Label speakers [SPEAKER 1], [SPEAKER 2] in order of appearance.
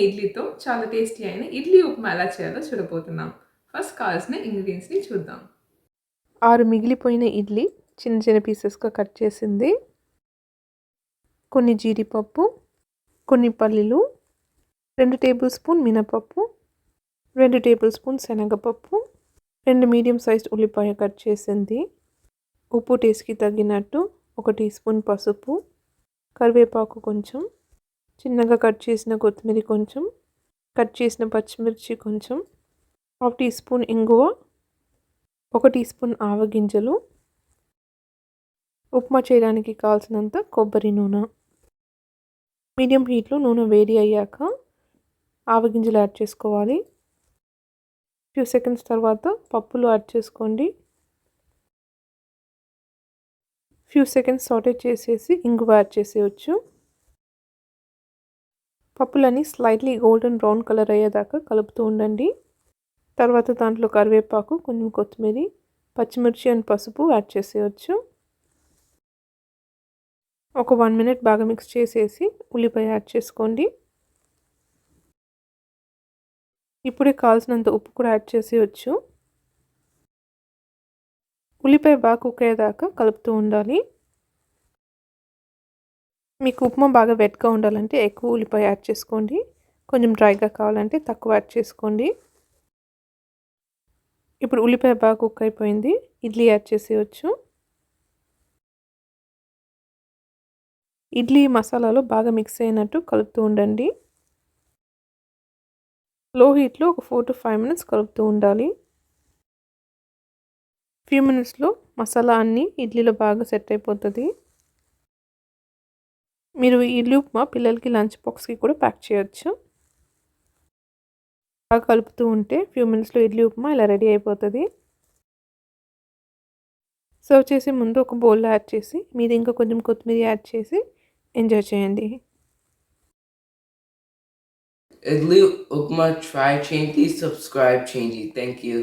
[SPEAKER 1] ఇడ్లీతో చాలా టేస్టీ అయిన ఇడ్లీ ఉప్మా ఎలా చేయాలో చూడబోతున్నాం. ఫస్ట్ కావాల్సిన ఇంగ్రీడియంట్స్ని చూద్దాం.
[SPEAKER 2] 6 మిగిలిపోయిన ఇడ్లీ చిన్న చిన్న పీసెస్గా కట్ చేసింది, కొన్ని జీడిపప్పు, కొన్ని పల్లీలు, 2 టేబుల్ స్పూన్ మినపప్పు, 2 టేబుల్ స్పూన్ శనగపప్పు, 2 మీడియం సైజ్డ్ ఉల్లిపాయ కట్ చేసింది, ఉప్పు టేస్ట్కి తగ్గినట్టు, 1 టీ స్పూన్ పసుపు, కరివేపాకు కొంచెం, చిన్నగా కట్ చేసిన కొత్తిమీర కొంచెం, కట్ చేసిన పచ్చిమిర్చి కొంచెం, 1/2 టీ స్పూన్ ఇంగువ, 1 టీ స్పూన్ ఆవగింజలు, ఉప్మా చేయడానికి కావాల్సినంత కొబ్బరి నూనె. మీడియం హీట్లో నూనె వేడి అయ్యాక ఆవగింజలు యాడ్ చేసుకోవాలి. ఫ్యూ సెకండ్స్ తర్వాత పప్పులు యాడ్ చేసుకోండి. ఫ్యూ సెకండ్స్ సాటే చేసేసి ఇంగువ యాడ్ చేసేయచ్చు. పప్పులని స్లైట్లీ గోల్డెన్ బ్రౌన్ కలర్ అయ్యేదాకా కలుపుతూ ఉండండి. తర్వాత దాంట్లో కరివేపాకు, కొంచెం కొత్తిమీర, పచ్చిమిర్చి అండ్ పసుపు యాడ్ చేసేయచ్చు. ఒక 1 మినిట్ బాగా మిక్స్ చేసేసి ఉల్లిపాయ యాడ్ చేసుకోండి. ఇప్పుడే కావాల్సినంత ఉప్పు కూడా యాడ్ చేసేయచ్చు. ఉల్లిపాయ బాగా కుక్ అయ్యేదాకా కలుపుతూ ఉండాలి. మీకు ఉప్మా బాగా వెట్గా ఉండాలంటే ఎక్కువ ఉల్లిపాయ యాడ్ చేసుకోండి. కొంచెం డ్రైగా కావాలంటే తక్కువ యాడ్ చేసుకోండి. ఇప్పుడు ఉల్లిపాయ బాగా కుక్ అయిపోయింది. ఇడ్లీ యాడ్ చేసేయచ్చు. ఇడ్లీ మసాలాలో బాగా మిక్స్ అయినట్టు కలుపుతూ ఉండండి. లో హీట్లో ఒక 4 to 5 మినిట్స్ కలుపుతూ ఉండాలి. ఫ్యూ మినిట్స్లో మసాలా అన్నీ ఇడ్లీలో బాగా సెట్ అయిపోతుంది. మీరు ఇడ్లీ ఉప్మా పిల్లలకి లంచ్ బాక్స్కి కూడా ప్యాక్ చేయొచ్చు. బాగా కలుపుతూ ఉంటే ఫ్యూ మినిట్స్లో ఇడ్లీ ఉప్మా ఇలా రెడీ అయిపోతుంది. సర్వ్ చేసే ముందు ఒక బౌల్లో యాడ్ చేసి మీద ఇంకా కొంచెం కొత్తిమీర యాడ్ చేసి ఎంజాయ్ చేయండి.
[SPEAKER 3] Idli Upma, try Chanty, subscribe Chanty. Thank you.